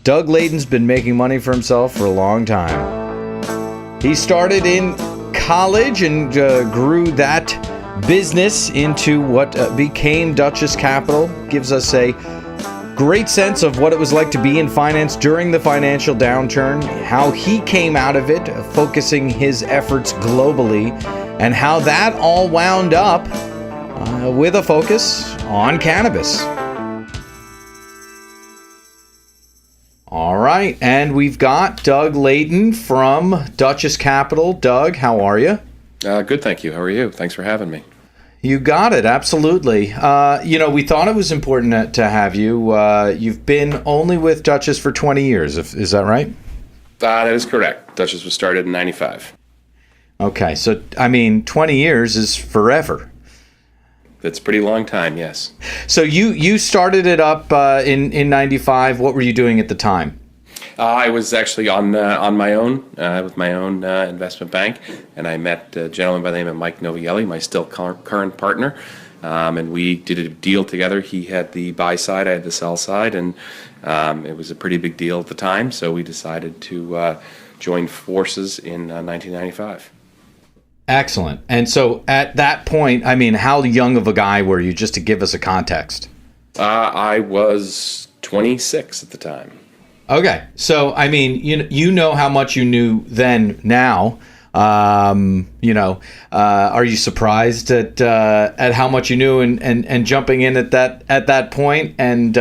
Doug Leighton's been making money for himself for a long time. He started in college and grew that business into what became Dutchess Capital. Gives us a great sense of what it was like to be in finance during the financial downturn, how he came out of it, focusing his efforts globally, and how that all wound up with a focus on cannabis. All right, and we've got Doug Leighton from Dutchess Capital. Doug, how are you? Good, thank you. How are you? Thanks for having me. You got it, absolutely. We thought it was important to have you. You've been only with Dutchess for 20 years, is that right? That is correct. Dutchess was started in 95. Okay, so, 20 years is forever. That's a pretty long time, yes. So you started it up in 95. What were you doing at the time? I was actually on my own with my own investment bank, and I met a gentleman by the name of Mike Novielli, my still current partner, and we did a deal together. He had the buy side, I had the sell side, and it was a pretty big deal at the time, so we decided to join forces in 1995. Excellent. And so at that point, how young of a guy were you, just to give us a context? I was 26 at the time. Okay. So, you know how much you knew then now. Are you surprised at how much you knew and jumping in at that point? And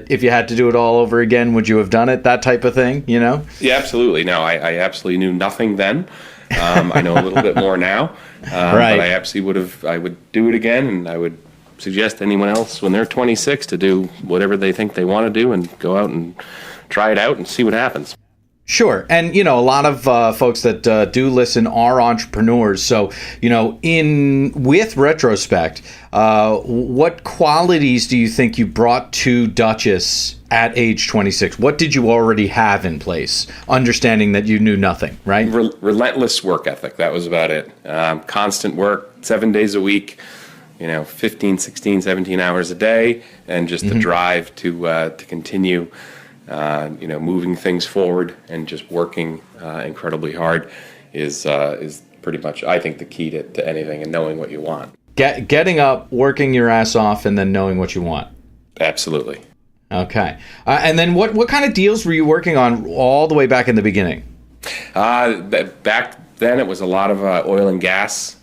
if you had to do it all over again, would you have done it? That type of thing, Yeah, absolutely. No, I absolutely knew nothing then. I know a little bit more now, right. But I absolutely I would do it again, and I would suggest anyone else when they're 26 to do whatever they think they want to do and go out and try it out and see what happens. Sure. And, a lot of folks that do listen are entrepreneurs. So, with retrospect, what qualities do you think you brought to Dutchess at age 26? What did you already have in place, understanding that you knew nothing, right? Relentless work ethic. That was about it. Constant work, 7 days a week, 15, 16, 17 hours a day, and just the drive to continue moving things forward and just working incredibly hard is pretty much, I think, the key to anything, and knowing what you want. Getting up, working your ass off, and then knowing what you want. Absolutely. Okay. And then what kind of deals were you working on all the way back in the beginning? Back then, it was a lot of oil and gas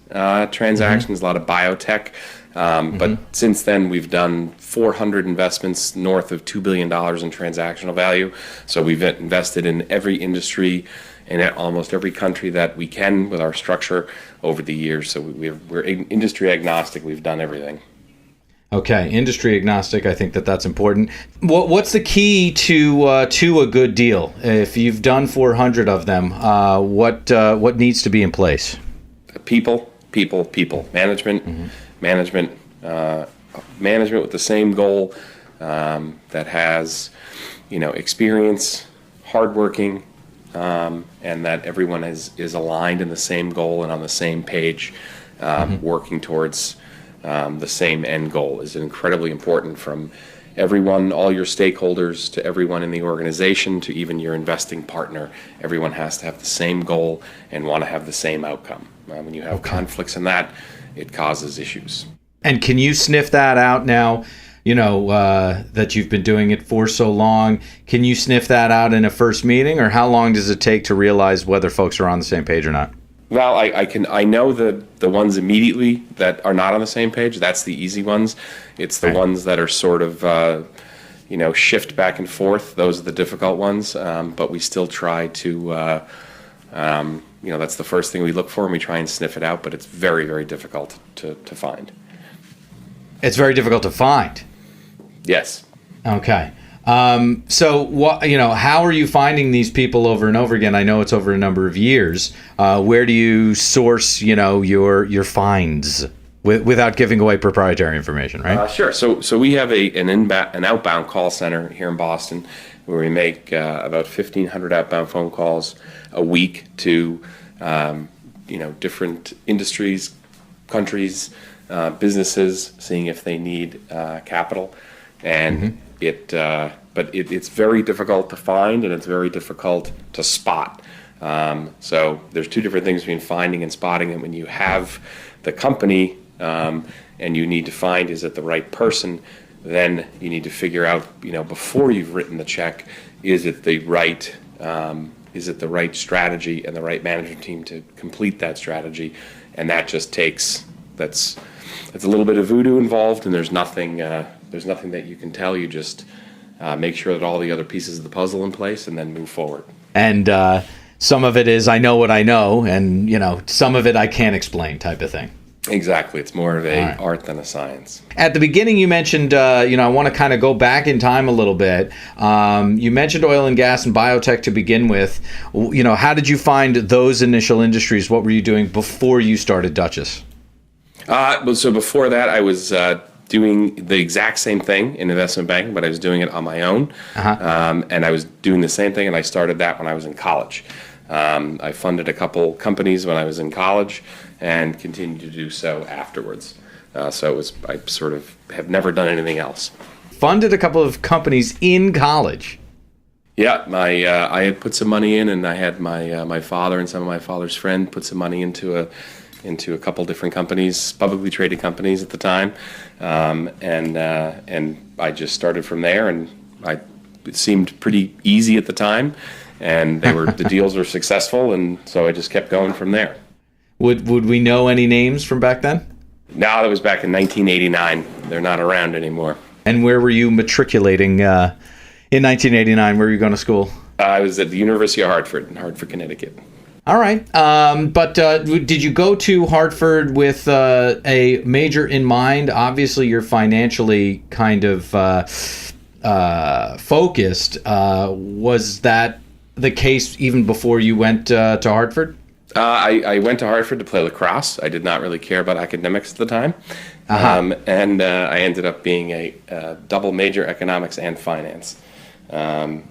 transactions, a lot of biotech. But since then, we've done 400 investments north of $2 billion in transactional value. So we've invested in every industry and at almost every country that we can with our structure over the years. So we're industry agnostic. We've done everything. Okay, industry agnostic. I think that's important. What's the key to a good deal? If you've done 400 of them, what needs to be in place? People. Management. Management with the same goal, that has, experience, hardworking, and that everyone is aligned in the same goal and on the same page, working towards the same end goal is incredibly important, from everyone, all your stakeholders, to everyone in the organization, to even your investing partner. Everyone has to have the same goal and want to have the same outcome. When you have conflicts in that, it causes issues. And can you sniff that out now, that you've been doing it for so long? Can you sniff that out in a first meeting, or how long does it take to realize whether folks are on the same page or not? Well, I know the ones immediately that are not on the same page. That's the easy ones. It's the ones that are sort of, shift back and forth. Those are the difficult ones. But we still try to, that's the first thing we look for, and we try and sniff it out. But it's very, very difficult to find. It's very difficult to find. Yes. Okay. So what, how are you finding these people over and over again? I know it's over a number of years. Where do you source, your finds without giving away proprietary information, right? Sure. So we have an outbound call center here in Boston, where we make about 1,500 outbound phone calls a week to, different industries, countries, businesses, seeing if they need capital, and it but it's very difficult to find, and it's very difficult to spot. So there's two different things between finding and spotting. And when you have the company and you need to find, is it the right person, then you need to figure out, before you've written the check, is it the right strategy and the right management team to complete that strategy? And that just that's a little bit of voodoo involved, and there's nothing that you can tell. You just make sure that all the other pieces of the puzzle in place, and then move forward. And some of it is I know what I know, and some of it I can't explain, type of thing. Exactly. It's more of a art than a science. At the beginning, you mentioned, I want to kind of go back in time a little bit. You mentioned oil and gas and biotech to begin with. How did you find those initial industries? What were you doing before you started Dutchess? So before that, I was doing the exact same thing in investment banking, but I was doing it on my own. And I was doing the same thing, and I started that when I was in college. I funded a couple companies when I was in college and continued to do so afterwards. So I sort of have never done anything else. Funded a couple of companies in college? Yeah, I had put some money in, and I had my father and some of my father's friends put some money into a couple different companies, publicly traded companies at the time, and I just started from there, and it seemed pretty easy at the time, and the deals were successful, and so I just kept going from there. Would we know any names from back then? No, that was back in 1989. They're not around anymore. And where were you matriculating in 1989? Where were you going to school? I was at the University of Hartford in Hartford, Connecticut. All right. But did you go to Hartford with a major in mind? Obviously, you're financially kind of focused. Was that the case even before you went to Hartford? I went to Hartford to play lacrosse. I did not really care about academics at the time. And I ended up being a double major, economics and finance, from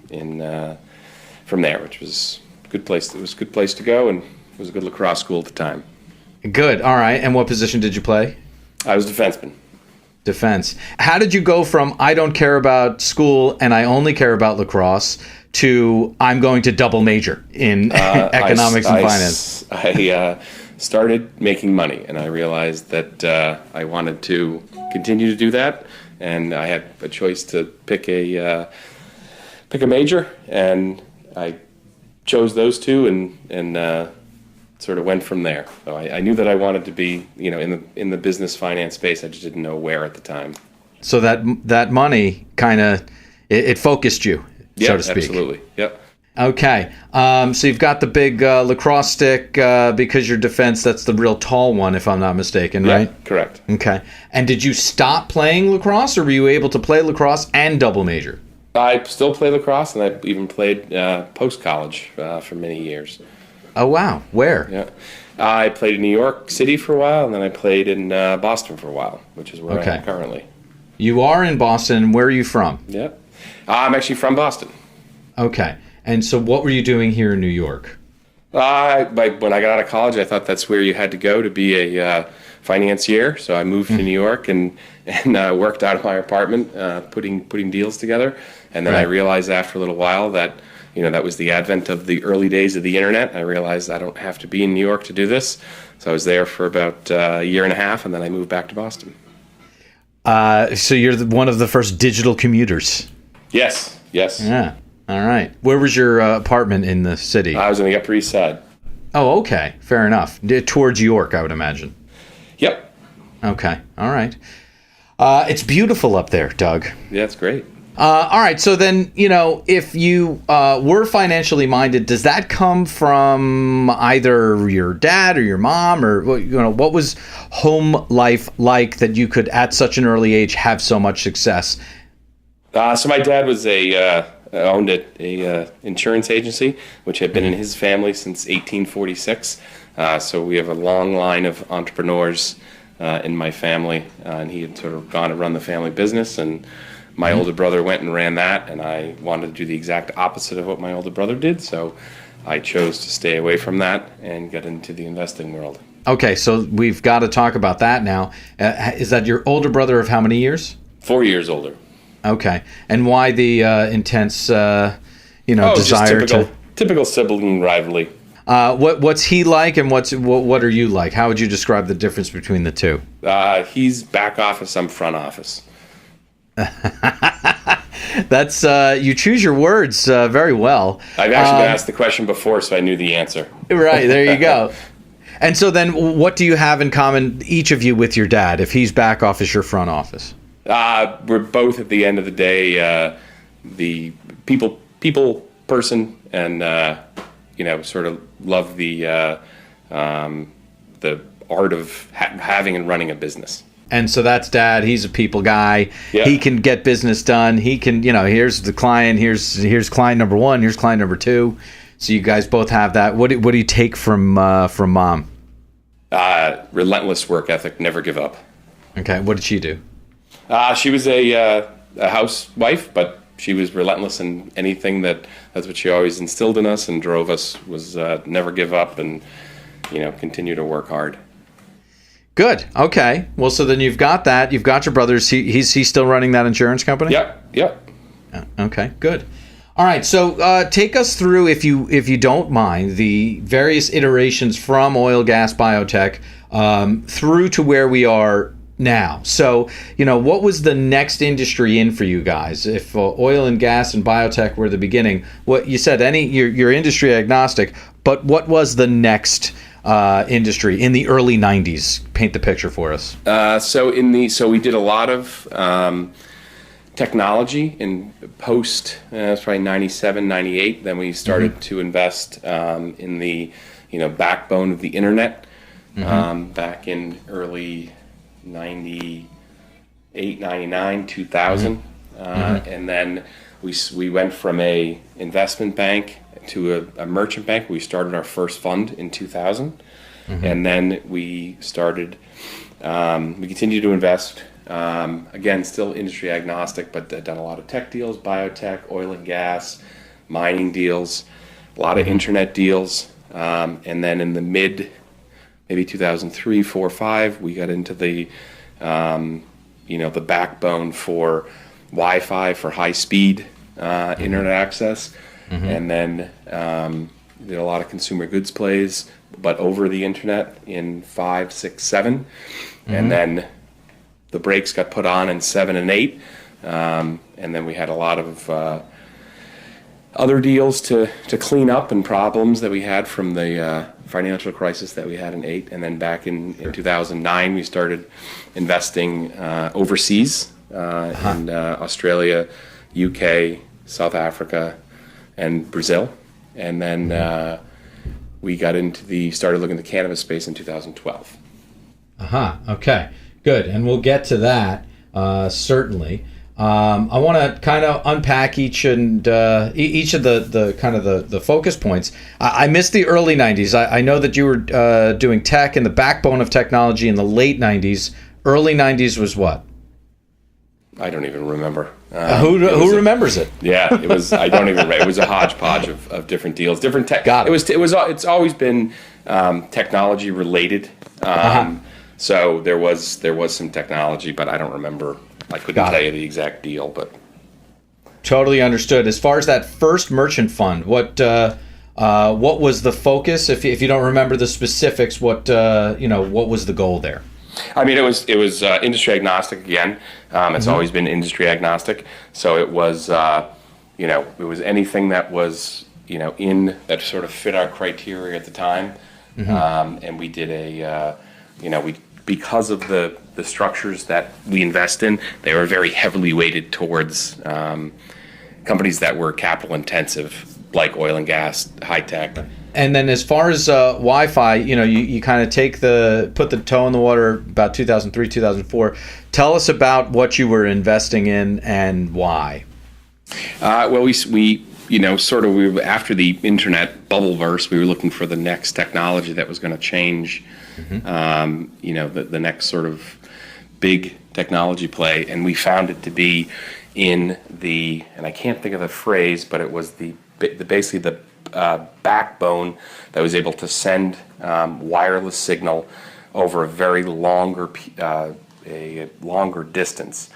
there, which was a good place. It was a good place to go, and it was a good lacrosse school at the time. Good. All right. And what position did you play? I was defenseman. Defense. How did you go from I don't care about school and I only care about lacrosse to I'm going to double major in economics and finance? I started making money, and I realized that I wanted to continue to do that, and I had a choice to pick a major, and I chose those two, and sort of went from there. So I knew that I wanted to be, in the business finance space. I just didn't know where at the time. So that money kind of it focused you, so to speak. Absolutely. Yep. Okay. So you've got the big lacrosse stick because your defense. That's the real tall one, if I'm not mistaken, right? Yeah, correct. Okay. And did you stop playing lacrosse, or were you able to play lacrosse and double major? I still play lacrosse, and I even played post-college for many years. Oh, wow. Where? Yeah. I played in New York City for a while, and then I played in Boston for a while, which is where I am currently. You are in Boston. Where are you from? Yeah. I'm actually from Boston. Okay. And so what were you doing here in New York? When I got out of college, I thought that's where you had to go to be a financier. So I moved to New York and worked out of my apartment, putting deals together. And then I realized after a little while that that was the advent of the early days of the internet. I realized I don't have to be in New York to do this. So I was there for about a year and a half, and then I moved back to Boston. So you're one of the first digital commuters. Yes. Yeah. All right. Where was your apartment in the city? I was on the Upper East Side. Oh, okay. Fair enough. Towards York, I would imagine. Yep. Okay. All right. It's beautiful up there, Doug. Yeah, it's great. All right. So then, if you were financially minded, does that come from either your dad or your mom, or what was home life like that you could, at such an early age, have so much success? So my dad was owned a insurance agency, which had been in his family since 1846. So we have a long line of entrepreneurs in my family, and he had sort of gone to run the family business, and my older brother went and ran that, and I wanted to do the exact opposite of what my older brother did, so I chose to stay away from that and get into the investing world. Okay, so we've got to talk about that now. Is that your older brother of how many years? 4 years older. Okay. And why the intense, desire just typical sibling rivalry. What's he like, and what are you like? How would you describe the difference between the two? He's back office, I'm front office. That's you choose your words very well. I've actually been asked the question before, so I knew the answer. Right, there you go. And so then what do you have in common, each of you, with your dad, if he's back office, you're front office? We're both, at the end of the day, the people person, and sort of love the art of having and running a business. And so that's Dad. He's a people guy. Yeah. He can get business done. He can, here's the client. Here's client number one. Here's client number two. So you guys both have that. What do you take from Mom? Relentless work ethic. Never give up. Okay. What did she do? She was a housewife, but she was relentless in anything that's what she always instilled in us and drove us, was never give up and, continue to work hard. Good. Okay. Well, so then you've got that. You've got your brothers. He's still running that insurance company? Yep. Okay. Good. All right. So take us through, if you don't mind, the various iterations from oil, gas, biotech through to where we are now. So, what was the next industry in for you guys? If oil and gas and biotech were the beginning, what you said, you're industry agnostic, but what was the next industry in the early 90s? Paint the picture for us. So we did a lot of technology in post, it's probably 97, 98. Then we started to invest in the backbone of the internet back in early 98, 99, 2000. And then we went from a investment bank to a merchant bank. We started our first fund in 2000. And then we started, we continued to invest, again, still industry agnostic, but done a lot of tech deals, biotech, oil and gas, mining deals, a lot of internet deals. And then in the maybe 2003, 4, 5, we got into the, the backbone for Wi-Fi, for high-speed internet access. And then did a lot of consumer goods plays, but over the internet in 5, 6, 7. And then the brakes got put on in 7 and 8. And then we had a lot of other deals to clean up and problems that we had from the financial crisis that we had in 8. And then back in 2009, we started investing overseas in Australia, UK, South Africa, and Brazil. And then we got started looking at the cannabis space in 2012. Okay, good. And we'll get to that, certainly. I want to kind of unpack each of the kind of the focus points. I missed the early 90s. I know that you were doing tech and the backbone of technology in the late 90s. Early 90s was what? I don't even remember. Who remembers it? Yeah, it was. I don't even remember. It was a hodgepodge of different deals, different tech. Got it. It's always been technology related. So there was some technology, but I don't remember. I couldn't tell you the exact deal, but totally understood. As far as that first merchant fund, what was the focus? If you don't remember the specifics, what was the goal there? I mean, it was industry agnostic again. It's always been industry agnostic. So it was it was anything that was in that sort of fit our criteria at the time. And we did because of the structures that we invest in, they were very heavily weighted towards companies that were capital intensive, like oil and gas, high tech. And then as far as Wi-Fi, you kind of put the toe in the water about 2003, 2004. Tell us about what you were investing in and why. Well, we were after the internet bubble burst, we were looking for the next technology that was going to change, the next sort of big technology play, and we found it to be in and I can't think of the phrase, but it was basically the backbone that was able to send wireless signal over a very longer distance,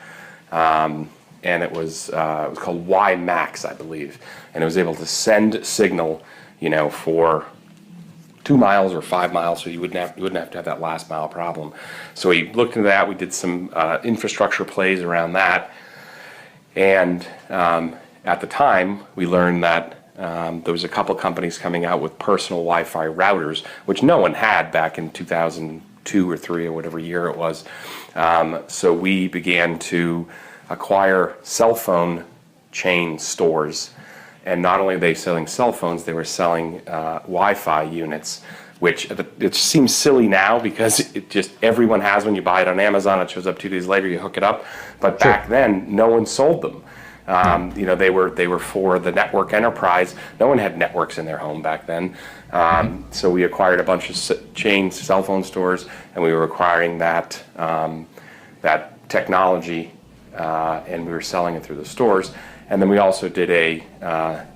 and and it was called WiMAX, I believe, and it was able to send signal, for 2 miles or 5 miles, so you wouldn't have to have that last mile problem. So we looked into that. We did some infrastructure plays around that, and at the time we learned that there was a couple companies coming out with personal Wi-Fi routers, which no one had back in 2002 or 3 or whatever year it was. So we began to acquire cell phone chain stores. And not only are they selling cell phones, they were selling Wi-Fi units, which it seems silly now because it just everyone has when you buy it on Amazon. It shows up 2 days later, you hook it up. But back then, no one sold them. They were for the network enterprise. No one had networks in their home back then. So we acquired a bunch of chain cell phone stores, and we were acquiring that technology, and we were selling it through the stores. And then we also did a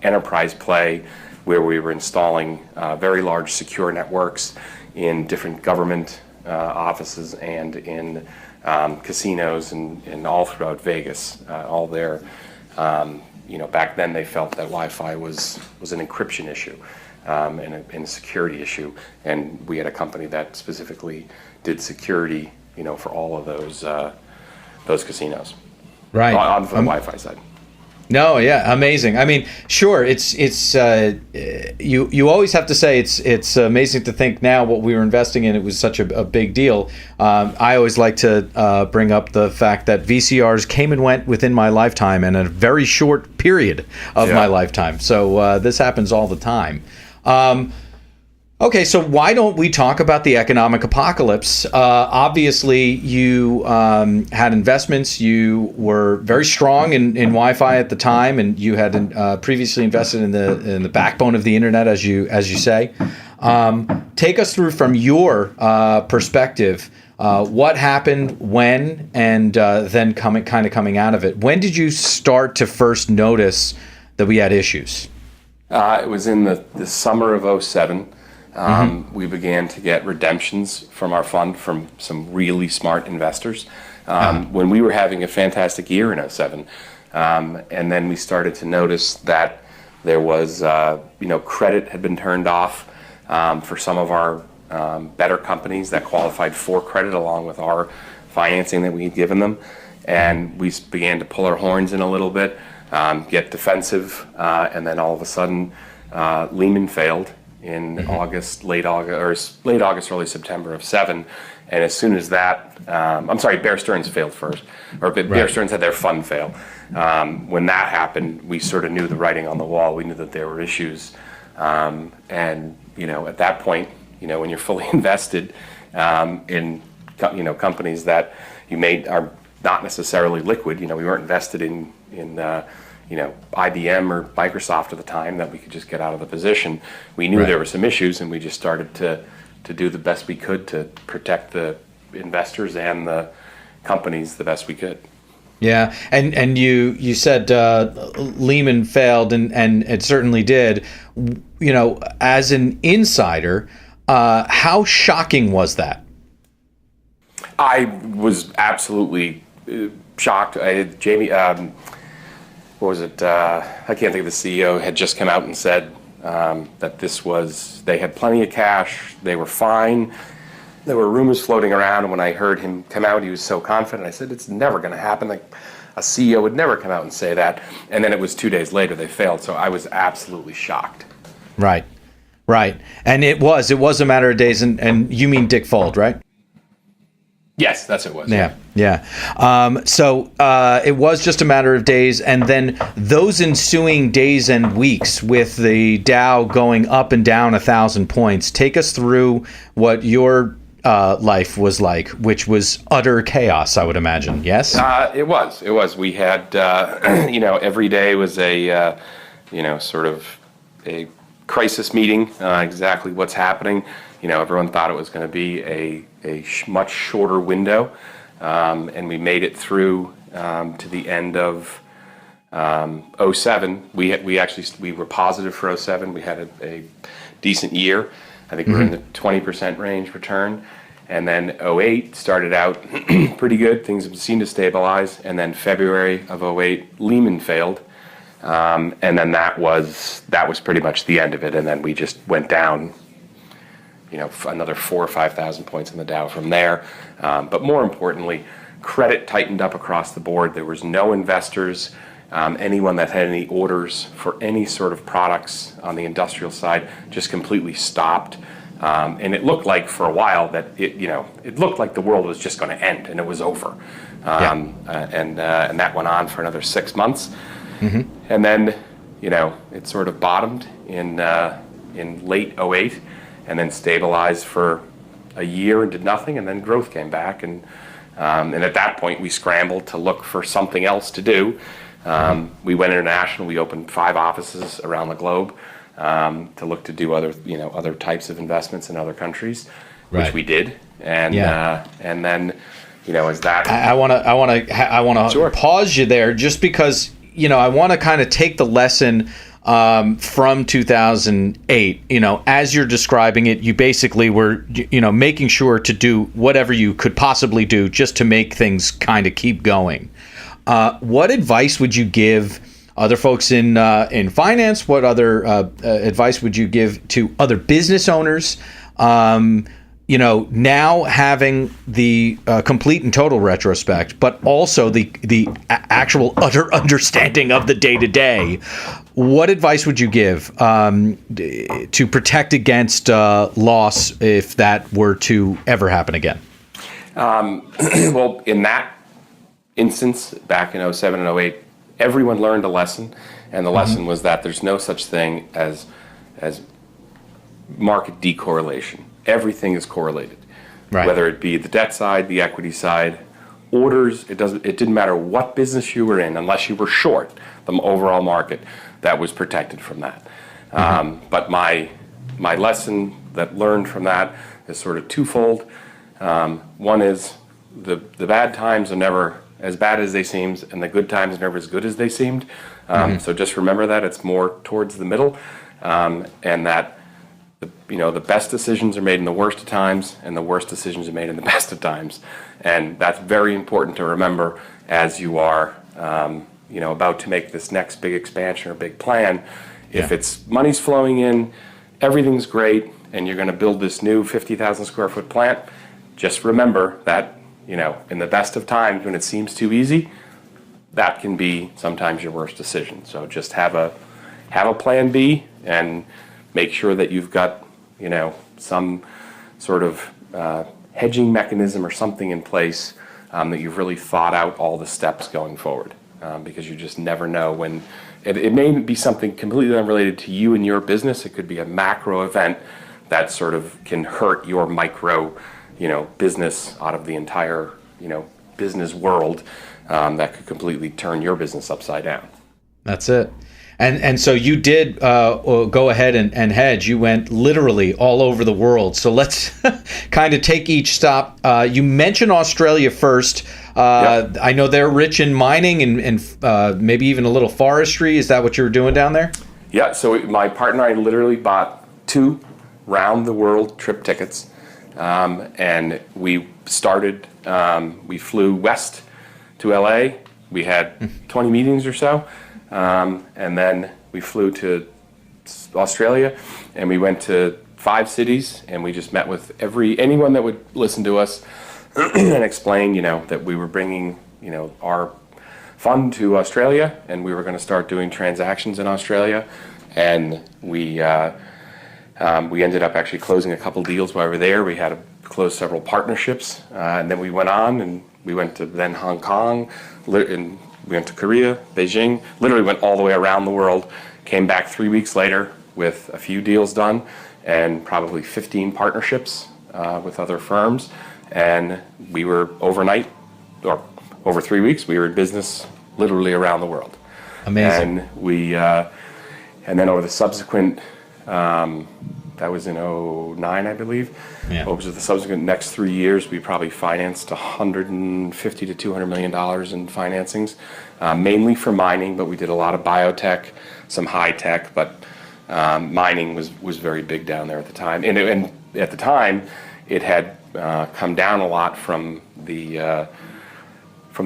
enterprise play where we were installing very large secure networks in different government offices and in casinos and all throughout Vegas. All there, back then they felt that Wi-Fi was an encryption issue and a security issue, and we had a company that specifically did security, for all of those casinos. Right. On the Wi-Fi side. No, yeah, amazing. I mean, sure, it's you always have to say it's amazing to think now what we were investing in, it was such a big deal. I always like to bring up the fact that VCRs came and went within my lifetime in a very short period of my lifetime. So this happens all the time. Okay, so why don't we talk about the economic apocalypse? Obviously, you had investments. You were very strong in Wi-Fi at the time, and you had previously invested in the backbone of the internet, as you say. Take us through from your perspective. What happened when, and then coming out of it. When did you start to first notice that we had issues? It was in the summer of 2007. We began to get redemptions from our fund from some really smart investors when we were having a fantastic year in 2007. And then we started to notice that there was, credit had been turned off for some of our better companies that qualified for credit along with our financing that we had given them. And we began to pull our horns in a little bit, get defensive, and then all of a sudden Leighton failed in late August, early September of 2007, and as soon as that, Bear Stearns failed first, or Bear Stearns had their fund fail. When that happened, we sort of knew the writing on the wall. We knew that there were issues, and at that point, when you're fully invested in companies that you made are not necessarily liquid. We weren't invested in IBM or Microsoft at the time that we could just get out of the position. We knew there were some issues, and we just started to do the best we could to protect the investors and the companies the best we could. Yeah, and you said Lehman failed, and it certainly did. As an insider, how shocking was that? I was absolutely shocked. Jamie. What was it? I can't think of the CEO had just come out and said that they had plenty of cash, they were fine. There were rumors floating around, and when I heard him come out, he was so confident. I said, it's never going to happen. Like, a CEO would never come out and say that. And then it was 2 days later they failed, so I was absolutely shocked. Right. And it was a matter of days, and you mean Dick Fold, right? Yes, that's what it was. Yeah. So it was just a matter of days, and then those ensuing days and weeks with the Dow going up and down 1,000 points. Take us through what your life was like, which was utter chaos, I would imagine. Yes? It was. We had, every day was a, sort of a crisis meeting, exactly what's happening. Everyone thought it was going to be a much shorter window, and we made it through to the end of 2007. We were positive for 2007. We had a decent year. I think we were in the 20% range return, And then '08 started out pretty good. Things seemed to stabilize. And then February of '08, Lehman failed. And then that was pretty much the end of it. And then we just went down, another 4,000 or 5,000 points in the Dow from there. But more importantly, credit tightened up across the board. There was no investors. Anyone that had any orders for any sort of products on the industrial side just completely stopped. And it looked like for a while that it looked like the world was just going to end and it was over. And that went on for another 6 months. Mm-hmm. And then, it sort of bottomed in late '08 and then stabilized for a year and did nothing, and then growth came back. And at that point, we scrambled to look for something else to do. We went international. We opened 5 offices around the globe to look to do other types of investments in other countries, which we did. And then, as that, I want to Sure. pause you there just because I want to kind of take the lesson from 2008. As you're describing it, you basically were making sure to do whatever you could possibly do just to make things kind of keep going. What advice would you give other folks in finance? What other advice would you give to other business owners? Now having the complete and total retrospect, but also the actual utter understanding of the day to day. What advice would you give to protect against loss if that were to ever happen again? Well, in that instance, back in '07 and '08, everyone learned a lesson, and the lesson was that there's no such thing as market decorrelation. Everything is correlated, right. Whether it be the debt side, the equity side, orders. It didn't matter what business you were in, unless you were short the overall market. That was protected from that. But my lesson that learned from that is sort of twofold. One is the bad times are never as bad as they seemed, and the good times are never as good as they seemed. So just remember that it's more towards the middle, and that the best decisions are made in the worst of times, and the worst decisions are made in the best of times. And that's very important to remember as you are, about to make this next big expansion or big plan. If it's money's flowing in, everything's great, and you're going to build this new 50,000 square foot plant, just remember that, in the best of times when it seems too easy, that can be sometimes your worst decision. So just have a plan B and make sure that you've got, some sort of hedging mechanism or something in place that you've really thought out all the steps going forward, because you just never know when. It may be something completely unrelated to you and your business. It could be a macro event that sort of can hurt your micro, business out of the entire, business world, that could completely turn your business upside down. That's it. And so you did go ahead and hedge. You went literally all over the world. So let's kind of take each stop. You mentioned Australia first. Yep. I know they're rich in mining and maybe even a little forestry. Is that what you were doing down there? Yeah. So my partner and I literally bought 2 round-the-world trip tickets. And we started, we flew west to LA. We had 20 meetings or so. And then we flew to Australia, and we went to 5 cities, and we just met with anyone that would listen to us and explain, that we were bringing, our fund to Australia, and we were going to start doing transactions in Australia. And we ended up actually closing a couple deals while we were there. We had to close several partnerships, and then we went on, and we went to then Hong Kong, and we went to Korea, Beijing, literally went all the way around the world, came back 3 weeks later with a few deals done and probably 15 partnerships with other firms. And we were overnight, or over 3 weeks, we were in business literally around the world. Amazing. And and then over the subsequent, that was in '09, I believe. Yeah. Over the subsequent next 3 years, we probably financed $150 to $200 million in financings, mainly for mining, but we did a lot of biotech, some high tech, but mining was very big down there at the time. And at the time, it had come down a lot from the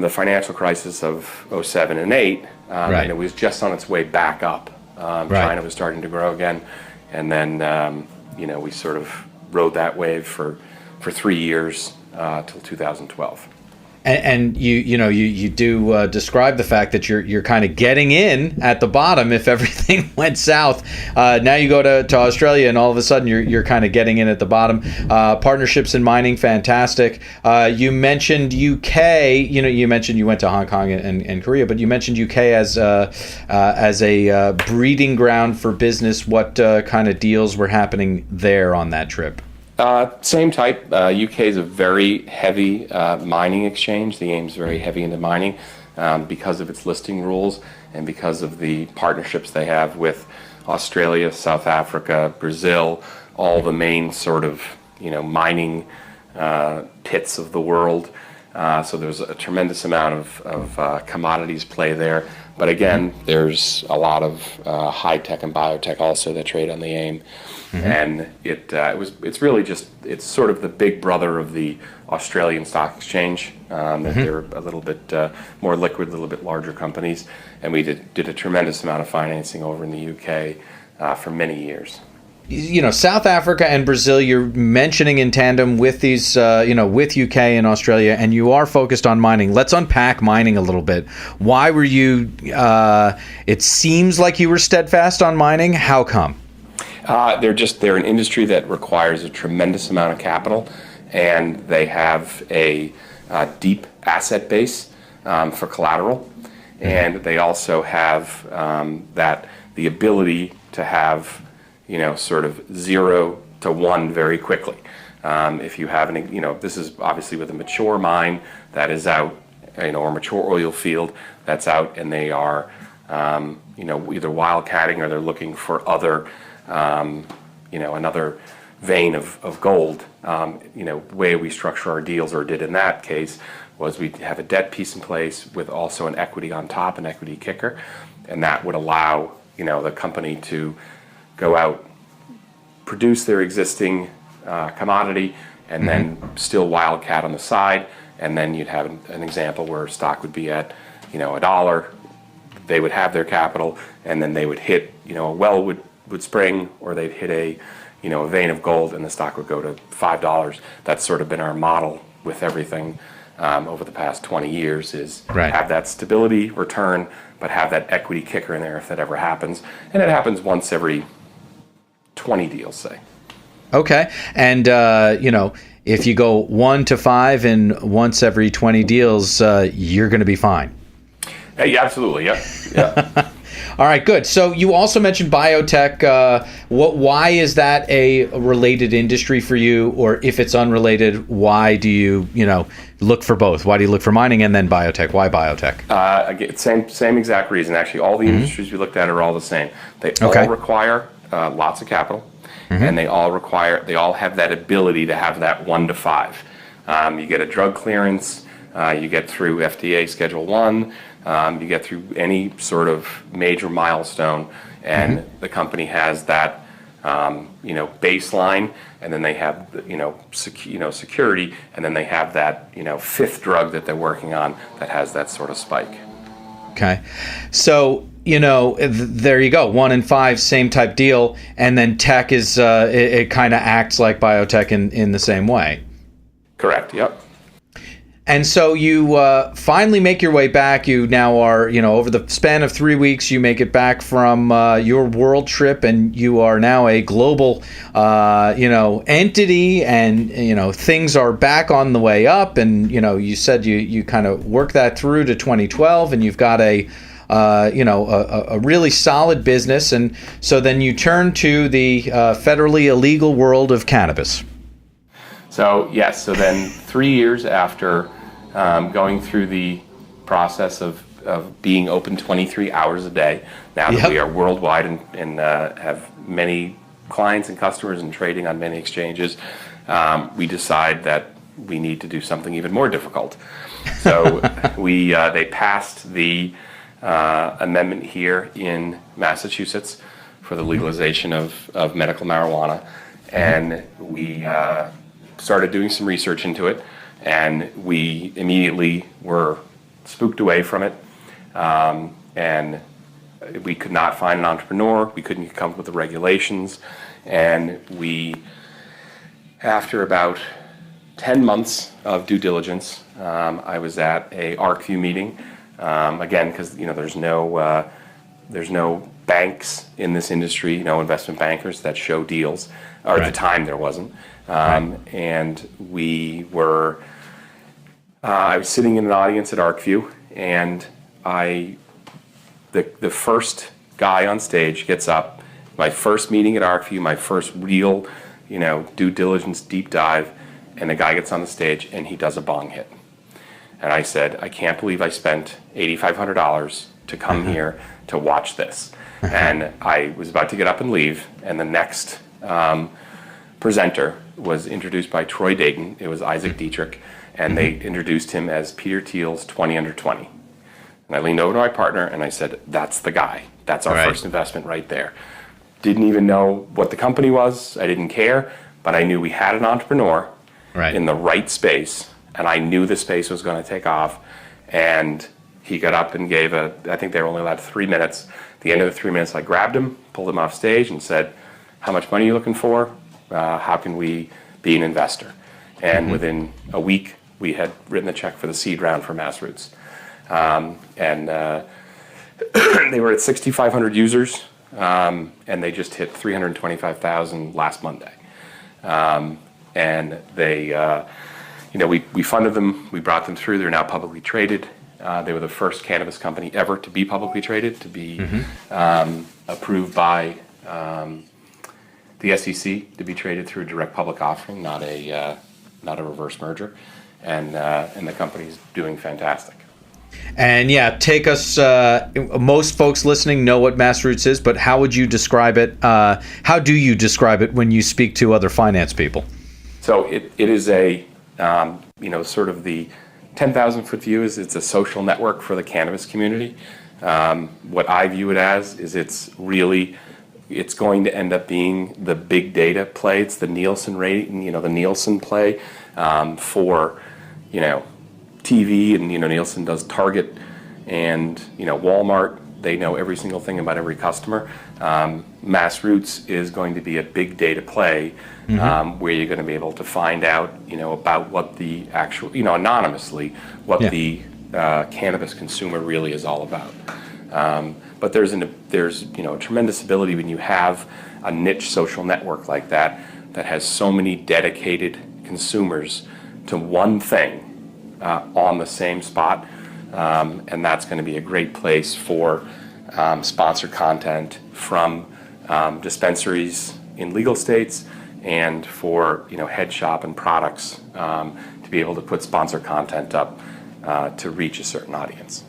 financial crisis of '07 and '08, Right. and it was just on its way back up. China was starting to grow again, and then we sort of rode that wave for 3 years till 2012. And you do describe the fact that you're kind of getting in at the bottom if everything went south. Now you go to Australia and all of a sudden you're kind of getting in at the bottom. Partnerships in mining, fantastic. You mentioned UK. You mentioned you went to Hong Kong and Korea, but you mentioned UK as a breeding ground for business. What kind of deals were happening there on that trip? Same type. UK is a very heavy mining exchange. The AIM's very heavy into mining because of its listing rules and because of the partnerships they have with Australia, South Africa, Brazil, all the main sort of mining pits of the world. So there's a tremendous amount of commodities play there. But again, there's a lot of high tech and biotech also that trade on the AIM. And it's really just, it's sort of the big brother of the Australian Stock Exchange. They're a little bit more liquid, a little bit larger companies, and we did a tremendous amount of financing over in the UK for many years. South Africa and Brazil, you're mentioning in tandem with these, with UK and Australia, and you are focused on mining. Let's unpack mining a little bit. Why were you, it seems like you were steadfast on mining. How come? They're an industry that requires a tremendous amount of capital, and they have a deep asset base for collateral, and they also have the ability to have sort of 0 to 1 very quickly. If you have this is obviously with a mature mine that is out, or mature oil field that's out, and they are either wildcatting or they're looking for other another vein of gold. The way we structure our deals, or did in that case, was we have a debt piece in place with also an equity on top, an equity kicker, and that would allow the company to go out, produce their existing commodity, and then still wildcat on the side, and then you'd have an example where stock would be at $1. They would have their capital, and then they would hit a well would spring, or they'd hit a vein of gold, and the stock would go to $5. That's sort of been our model with everything over the past 20 years, is have that stability return, but have that equity kicker in there if that ever happens. And it happens once every 20 deals, say. Okay. And, if you go 1 to 5 and once every 20 deals, you're going to be fine. Hey, absolutely. Yeah. All right, good. So you also mentioned biotech. Why is that a related industry for you? Or if it's unrelated, why do you, look for both? Why do you look for mining and then biotech? Why biotech? Again, same exact reason. Actually, all the industries we looked at are all the same. They all require lots of capital, and they all have that ability to have that 1 to 5. You get a drug clearance, you get through FDA Schedule 1, you get through any sort of major milestone, and the company has that baseline, and then they have security, and then they have that fifth drug that they're working on that has that sort of spike. Okay, so there you go, 1 in 5, same type deal, and then tech is it kind of acts like biotech in the same way. Correct. Yep. And so you finally make your way back. You now are, over the span of 3 weeks, you make it back from your world trip, and you are now a global, entity, and, things are back on the way up. And, you said you kind of worked that through to 2012, and you've got a really solid business. And so then you turn to the federally illegal world of cannabis. So, yes, so then 3 years after going through the process of being open 23 hours a day, now that we are worldwide and have many clients and customers and trading on many exchanges, we decide that we need to do something even more difficult. So they passed the amendment here in Massachusetts for the legalization of medical marijuana, and we started doing some research into it, and we immediately were spooked away from it. And we could not find an entrepreneur. We couldn't come up with the regulations. And after about 10 months of due diligence, I was at a ArcView meeting. Again, because there's no banks in this industry, no investment bankers that show deals. Or at the time there wasn't. And I was sitting in an audience at ArcView, and the first guy on stage gets up. My first meeting at ArcView, my first real, due diligence deep dive, and the guy gets on the stage and he does a bong hit. And I said, I can't believe I spent $8,500 to come here to watch this. And I was about to get up and leave, and the next presenter was introduced by Troy Dayton. It was Isaac Dietrich, and they introduced him as Peter Thiel's 20 under 20. And I leaned over to my partner and I said, that's the guy. That's our first investment right there. Didn't even know what the company was. I didn't care, but I knew we had an entrepreneur in the right space, and I knew the space was going to take off. And he got up and gave I think they were only allowed 3 minutes. At the end of the 3 minutes, I grabbed him, pulled him off stage, and said, how much money are you looking for? How can we be an investor? And within a week, we had written the check for the seed round for Massroots. And they were at 6,500 users, and they just hit 325,000 last Monday. And they, we funded them, we brought them through. They're now publicly traded. They were the first cannabis company ever to be publicly traded, to be approved by the SEC to be traded through a direct public offering, not a reverse merger. And the company's doing fantastic. And take us, most folks listening know what Massroots is, but how would you describe it? How do you describe it when you speak to other finance people? So it is sort of the 10,000 foot view is it's a social network for the cannabis community. What I view it as is it's going to end up being the big data play. It's the Nielsen rating, the Nielsen play for, TV, and Nielsen does Target and Walmart. They know every single thing about every customer. Massroots is going to be a big data play where you're going to be able to find out about what the actual anonymously what the cannabis consumer really is all about. But there's a tremendous ability when you have a niche social network like that has so many dedicated consumers to one thing on the same spot, and that's going to be a great place for sponsored content from dispensaries in legal states, and for head shop and products to be able to put sponsored content up to reach a certain audience.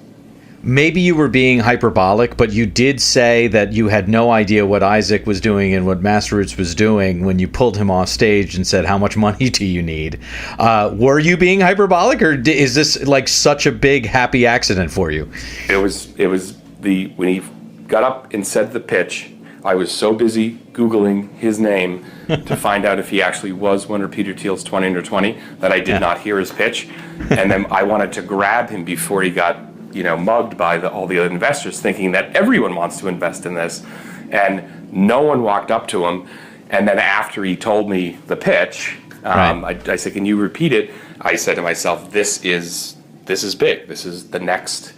Maybe you were being hyperbolic, but you did say that you had no idea what Isaac was doing and what Massroots was doing when you pulled him off stage and said, how much money do you need? Were you being hyperbolic, or is this like such a big happy accident for you? It was when he got up and said the pitch, I was so busy Googling his name to find out if he actually was one of Peter Thiel's 20 under 20 that I did not hear his pitch. And then I wanted to grab him before he got mugged by all the other investors, thinking that everyone wants to invest in this, and no one walked up to him. And then after he told me the pitch, I said, "Can you repeat it?" I said to myself, "This is big. This is the next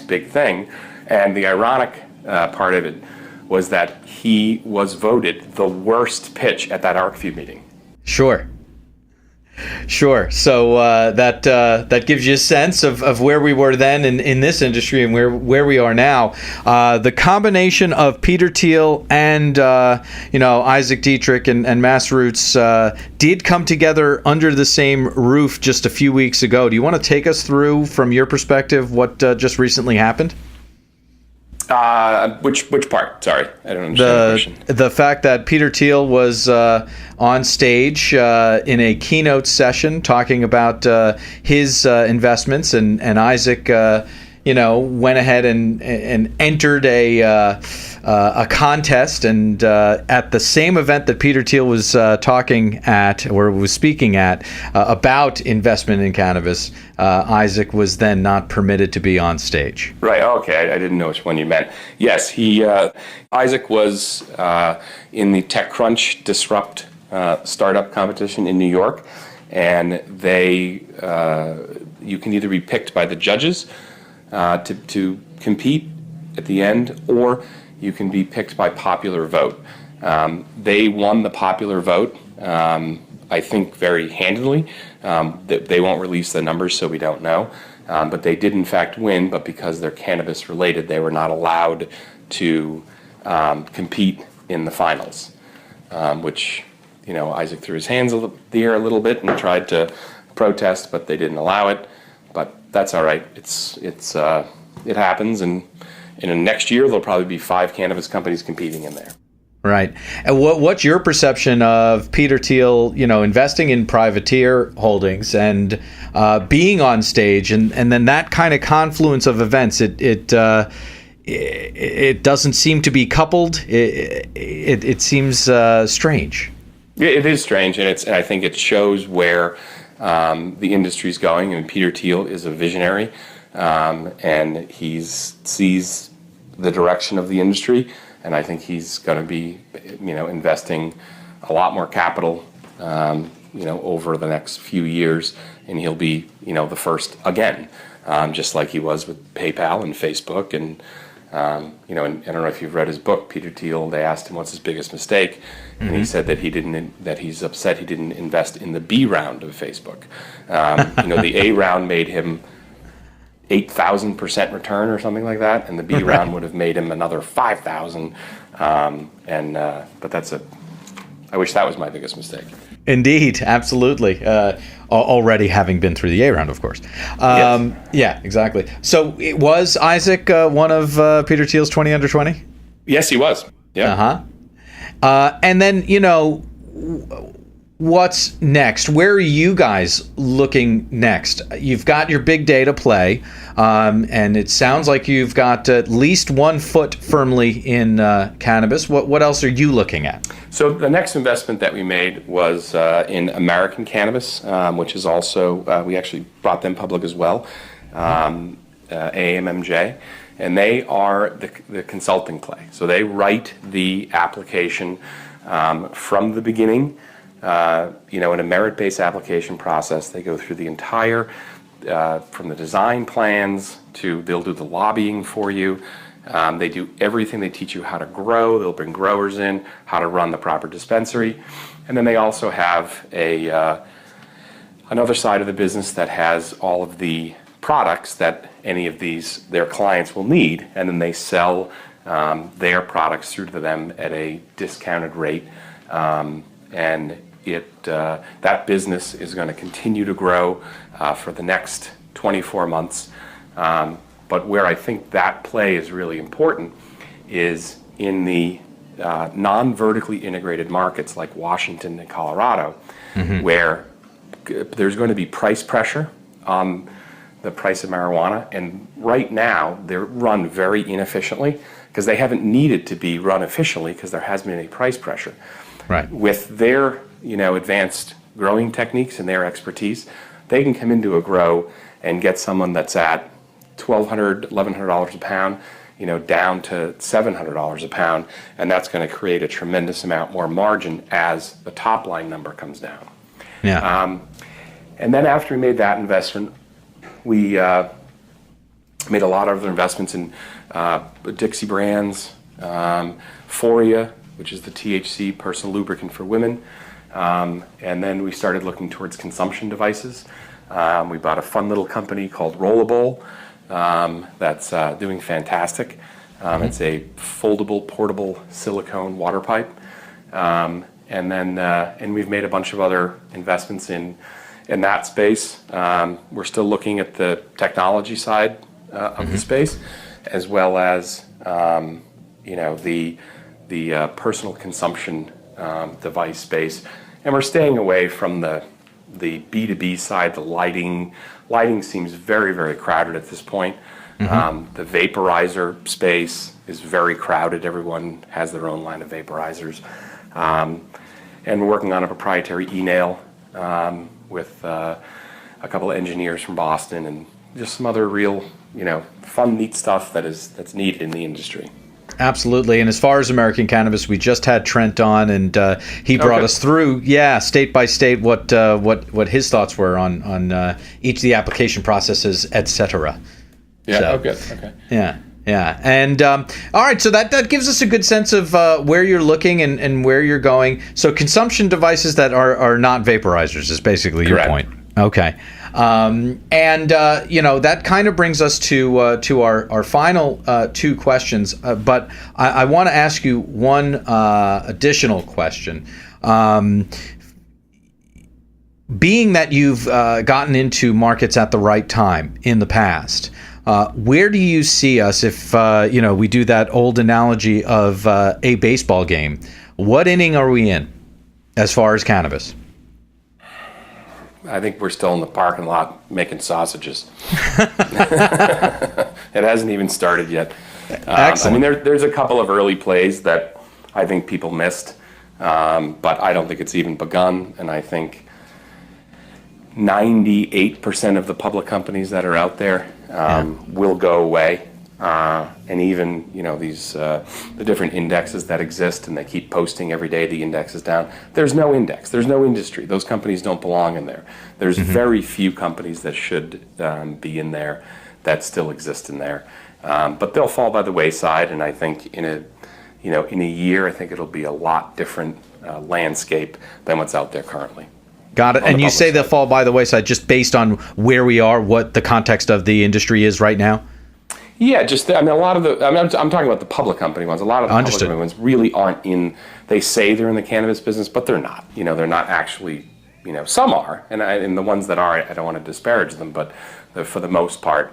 big thing." And the ironic part of it was that he was voted the worst pitch at that ArcView meeting. Sure. So that gives you a sense of where we were then in this industry and where we are now. The combination of Peter Thiel and Isaac Dietrich and Massroots did come together under the same roof just a few weeks ago. Do you want to take us through, from your perspective, what just recently happened? Which part? Sorry, I don't understand the question. The fact that Peter Thiel was on stage in a keynote session talking about his investments, and Isaac, went ahead and entered a a contest, and at the same event that Peter Thiel was talking at, or was speaking at, about investment in cannabis, Isaac was then not permitted to be on stage. Right. Okay. I didn't know which one you meant. Yes, Isaac was in the TechCrunch Disrupt startup competition in New York, and you can either be picked by the judges to compete at the end, or you can be picked by popular vote. They won the popular vote, I think, very handily. They won't release the numbers, so we don't know. But they did, in fact, win, but because they're cannabis related, they were not allowed to compete in the finals, which, Isaac threw his hands in the air a little bit and tried to protest, but they didn't allow it. But that's all right. It happens, and next year there'll probably be 5 cannabis companies competing in there. Right. And what's your perception of Peter Thiel, investing in privateer holdings and being on stage, and then that kind of confluence of events? It doesn't seem to be coupled. It seems strange. It is strange, and I think it shows where the industry's going. And Peter Thiel is a visionary, and he sees the direction of the industry. And I think he's going to be, investing a lot more capital, over the next few years, and he'll be, the first again, just like he was with PayPal and Facebook, and and I don't know if you've read his book, Peter Thiel. They asked him what's his biggest mistake, and he said that he's upset he didn't invest in the B round of Facebook. The A round made him 8,000% return or something like that, and the B round would have made him another 5,000. But I wish that was my biggest mistake. Indeed, absolutely. Already having been through the A round, of course. Yes. Yeah, exactly. So was Isaac one of Peter Thiel's 20 under 20? Yes, he was. Yeah. And then, what's next? Where are you guys looking next? You've got your big data play, and it sounds like you've got at least one foot firmly in cannabis. What else are you looking at? So the next investment that we made was in American Cannabis, which is also, we actually brought them public as well, AMMJ. And they are the consulting play. So they write the application from the beginning. In a merit-based application process, they go through the entire, from the design plans to they'll do the lobbying for you. They do everything. They teach you how to grow. They'll bring growers in, how to run the proper dispensary. And then they also have another side of the business that has all of the products that any of their clients will need, and then they sell their products through to them at a discounted rate. And that business is going to continue to grow for the next 24 months. But where I think that play is really important is in the non-vertically integrated markets like Washington and Colorado, where there's going to be price pressure on the price of marijuana. And right now, they're run very inefficiently because they haven't needed to be run efficiently because there hasn't been any price pressure. Right. With their advanced growing techniques and their expertise, they can come into a grow and get someone that's at $1,200, $1,100 a pound, down to $700 a pound, and that's going to create a tremendous amount more margin as the top line number comes down. Yeah. And then after we made that investment, we made a lot of other investments in Dixie Brands, Foria, which is the THC personal lubricant for women. And then we started looking towards consumption devices. We bought a fun little company called Rollable that's doing fantastic. It's a foldable, portable silicone water pipe. And we've made a bunch of other investments in that space. We're still looking at the technology side of the space, as well as the personal consumption device space, and we're staying away from the B2B side. The lighting seems very, very crowded at this point. The vaporizer space is very crowded. Everyone has their own line of vaporizers. And we're working on a proprietary e-nail with a couple of engineers from Boston and just some other real, fun, neat stuff that's needed in the industry. Absolutely. And as far as American cannabis, we just had Trent on, and he brought us through, state by state, what his thoughts were on each of the application processes, etc. Yeah. So, good. Okay. Yeah. Yeah. And all right. So that gives us a good sense of where you're looking and where you're going. So consumption devices that are not vaporizers is basically your point. Okay. That kind of brings us to our final two questions. But I want to ask you one additional question. Being that you've gotten into markets at the right time in the past, where do you see us if we do that old analogy of a baseball game? What inning are we in as far as cannabis? I think we're still in the parking lot making sausages. It hasn't even started yet. Excellent. There's a couple of early plays that I think people missed, but I don't think it's even begun. And I think 98% of the public companies that are out there will go away. And even, these the different indexes that exist, and they keep posting every day the index is down. There's no index. There's no industry. Those companies don't belong in there. There's very few companies that should be in there that still exist in there. But they'll fall by the wayside, and I think in a year, I think it'll be a lot different landscape than what's out there currently. Got it. And you say they'll fall by the wayside just based on where we are, what the context of the industry is right now? Yeah, a lot of I'm talking about the public company ones. A lot of the public company ones really aren't in, they say they're in the cannabis business, but they're not. They're not actually, some are. And the ones that are, I don't want to disparage them, but for the most part,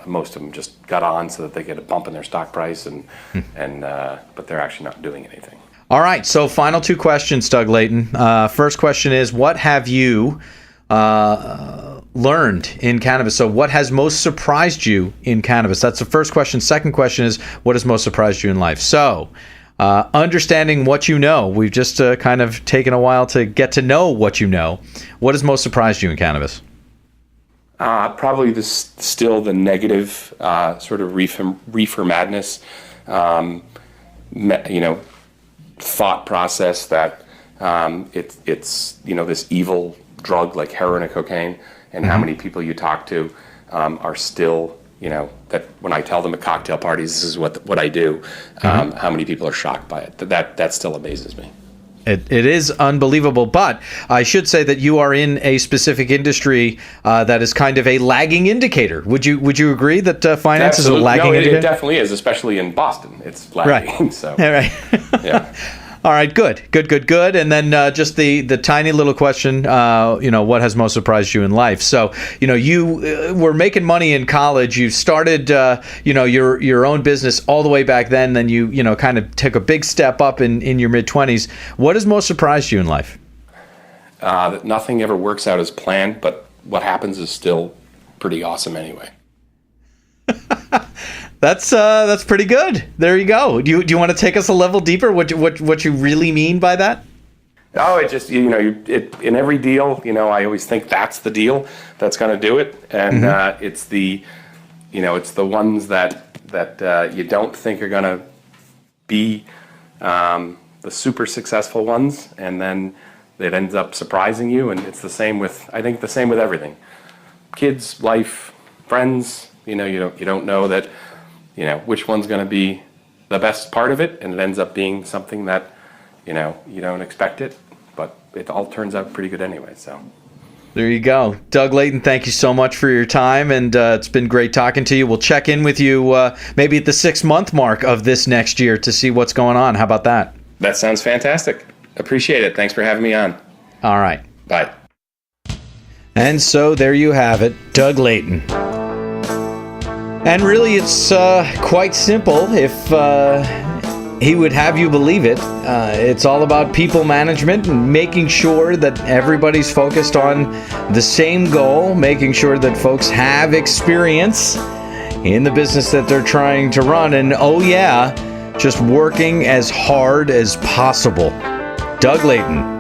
most of them just got on so that they get a bump in their stock price, but they're actually not doing anything. All right, so final two questions, Doug Leighton. First question is, what have you learned in cannabis? So what has most surprised you in cannabis? That's the first question. Second question is, what has most surprised you in life? So understanding what you know, we've just kind of taken a while to get to know what you know. What has most surprised you in cannabis? Probably still the negative sort of reefer madness, thought process that it's this evil drug like heroin or cocaine, and how many people you talk to are still, that when I tell them at cocktail parties, this is what I do, how many people are shocked by it. That still amazes me. It is unbelievable, but I should say that you are in a specific industry that is kind of a lagging indicator. Would you agree that finance is a lagging indicator? It definitely is, especially in Boston. It's lagging. Right. So. Right. Yeah. All right, good. And then just the tiny little question, what has most surprised you in life? So, you were making money in college. You started, your own business all the way back then. Then you kind of took a big step up in your mid-20s. What has most surprised you in life? That nothing ever works out as planned, but what happens is still pretty awesome anyway. That's pretty good. There you go. Do you want to take us a level deeper? What you really mean by that? Oh, it just in every deal, I always think that's the deal that's going to do it, and it's the ones that you don't think are going to be the super successful ones, and then it ends up surprising you. And it's the same with everything, kids, life, friends. You don't know that. Which one's going to be the best part of it, and it ends up being something that, you don't expect it, but it all turns out pretty good anyway, so. There you go. Doug Leighton, thank you so much for your time, and it's been great talking to you. We'll check in with you maybe at the 6-month mark of this next year to see what's going on. How about that? That sounds fantastic. Appreciate it. Thanks for having me on. All right. Bye. And so there you have it, Doug Leighton. And really, it's quite simple if he would have you believe it. It's all about people management and making sure that everybody's focused on the same goal, making sure that folks have experience in the business that they're trying to run. And oh yeah, just working as hard as possible. Doug Leighton,